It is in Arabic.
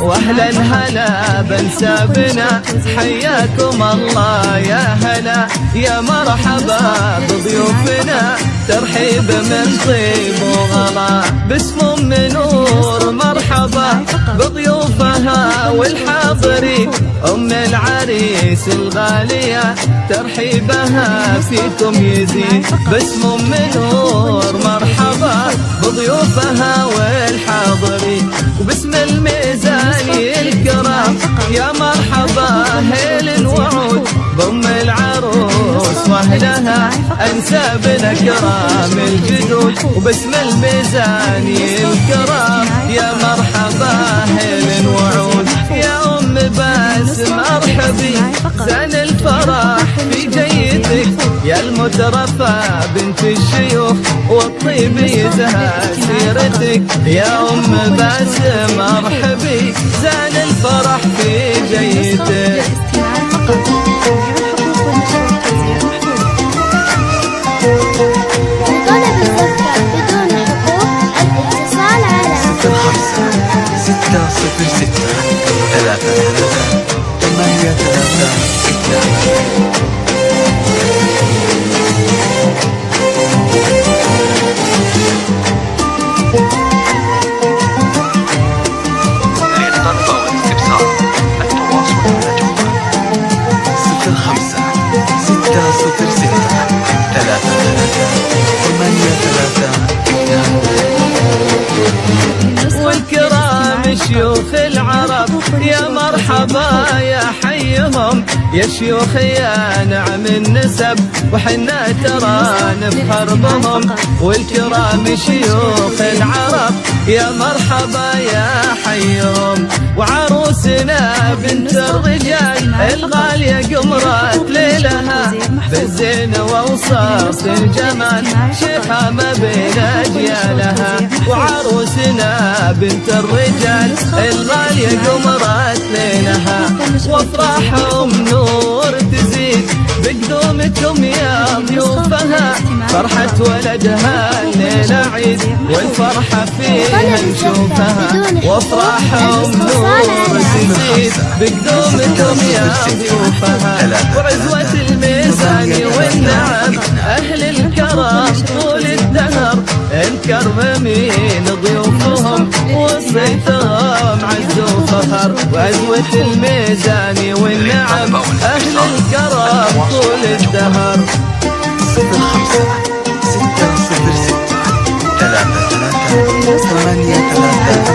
واهل الهلا بنسابنا حياكم الله يا هلا يا مرحبا بضيوفنا ترحيب من طيب وغلا باسم من نور مرحبا بضيوفها والحاضرين أم العريس الغالية ترحيبها فيكم يزيد باسم من نور مرحبا بضيوفها والحاضرين وباسم الميزاني الكرام يا مرحبا هيل وعود بأم العروس واهلها أنسابنا كرام الجدود وباسم الميزاني الكرام يا مرحبا هيل وعود يا أم باسم أرحبي زان الفرح في جيتك يا المترفة بنت الشيوخ والطيب يزهى سيرتك يا أم باسم أرحبي زان الفرح في جيتك لطلب الزكاة بدون حقوق الاتصال على 05 والكرام شيوخ العرب يا مرحبا يا حيهم يا شيوخ يا نعم النسب وحنا ترى نفخر بهم والكرام شيوخ العرب يا مرحبا يا حيهم وعروسنا بنت الرجال الغالية قمرات ليلها بالزين ووصاف الجمال شيخة ما بين أجيالها وعروسنا بنت الرجال الغالية قمرات ليلها وافراحهم نور تزيد بقدومكم يا ضيوفها فرحة ولدها الليلة عيد والفرحة فيها نشوفها وافراحهم نور تزيد بقدومكم يا ضيوفها وعزوة الميزان والنعم أهل الكرم طول الدهر مكرمين ضيوفهم وصيتهم عز وفخر وعزوة الميزان والنعم أهل الكرم طول الدهر 05 606 33 83